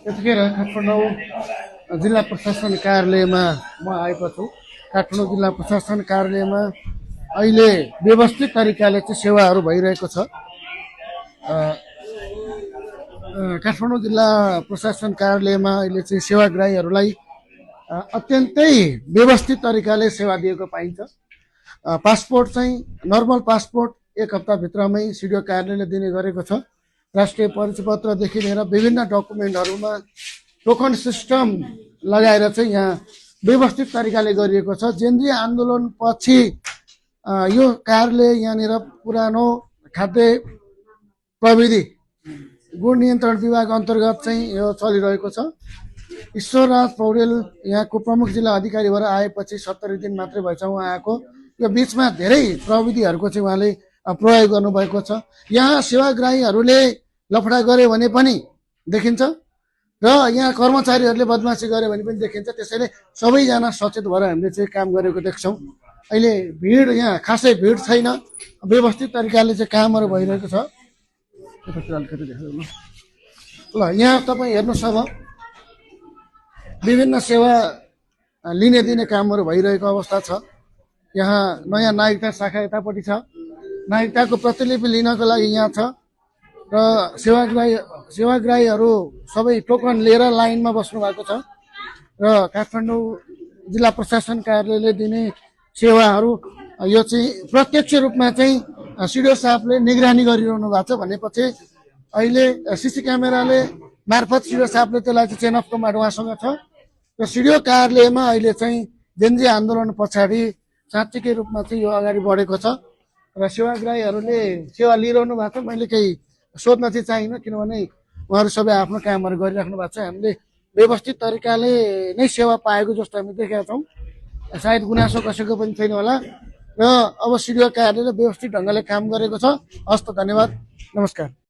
यतिखेर काठमाडौँ जिल्ला प्रशासन कार्यालयमा म आएको छु। काठमाडौँ जिल्ला प्रशासन कार्यालयमा अहिले व्यवस्थित तरिकाले चाहिँ सेवाहरू भइरहेको छ। काठमाडौँ जिल्ला प्रशासन कार्यालयमा अहिले चाहिँ सेवाग्राहीहरूलाई अत्यन्तै व्यवस्थित तरिकाले सेवा दिएको पाइन्छ। पासपोर्ट चाहिँ नर्मल पासपोर्ट 1 हप्ताभित्रमै सिडिओ कार्यालयले दिने गरेको छ। राष्ट्रिय परिचय पत्रदेखि लिएर विभिन्न डकुमेन्टहरूमा टोकन सिस्टम लगाएर चाहिँ यहाँ व्यवस्थित तरिकाले गरिएको छ। जेनजी आन्दोलन पछि यो कार्यालय यहाँनिर पुरानो खाद्य प्रविधि गुण नियन्त्रण विभाग अन्तर्गत चाहिँ यो चलिरहेको छ। ईश्वरराज पौडेल यहाँको प्रमुख जिल्ला अधिकारी भएर आएपछि 70 दिन मात्रै भएछ उहाँ आएको। यो बिचमा धेरै प्रविधिहरूको चाहिँ उहाँले प्रयोग गर्नुभएको छ। यहाँ सेवाग्राहीहरूले लफडा गरे भने पनि देखिन्छ र यहाँ कर्मचारीहरूले बदमासी गरे भने पनि देखिन्छ। त्यसैले सबैजना सचेत भएर हामीले चाहिँ काम गरेको देख्छौँ। अहिले भिड यहाँ खासै भिड छैन, व्यवस्थित तरिकाले चाहिँ कामहरू भइरहेको छ। अलिकति देखाउनु ल, यहाँ तपाईँ हेर्नुहोस्, अब विभिन्न सेवा लिने दिने कामहरू भइरहेको अवस्था छ। यहाँ नयाँ नागरिकता शाखा यतापट्टि छ, नागरिकताको प्रतिलिपि लिनको लागि यहाँ छ र सेवाग्राहीहरू सबै टोकन लिएर लाइनमा बस्नु भएको छ र काठमाडौँ जिल्ला प्रशासन कार्यालयले दिने सेवाहरू यो चाहिँ प्रत्यक्ष रूपमा चाहिँ सिडिओ साहबले निगरानी गरिरहनु भएको छ भनेपछि अहिले सीसी क्यामेराले मार्फत सिडिओ साहबले त्यसलाई चाहिँ चेन अफ कमान्ड उहाँसँग छ र सिडिओ कार्यालयमा अहिले चाहिँ जेनजी आन्दोलन पछाडि साँच्चीकै रूपमा चाहिँ यो अगाडि बढेको छ र सेवाग्राहीहरूले सेवा लिइरहनु भएको छ। मैले केही सोध्न चाहिँ चाहिनँ किनभने उहाँहरू सबै आफ्नो कामहरू गरिराख्नु भएको छ। हामीले व्यवस्थित तरिकाले नै सेवा पाएको जस्तो हामी देखेका छौँ। सायद गुनासो कसैको पनि छैन होला र अब सिडिओ कार्यालयले व्यवस्थित ढङ्गले काम गरेको छ। हस्त, धन्यवाद, नमस्कार।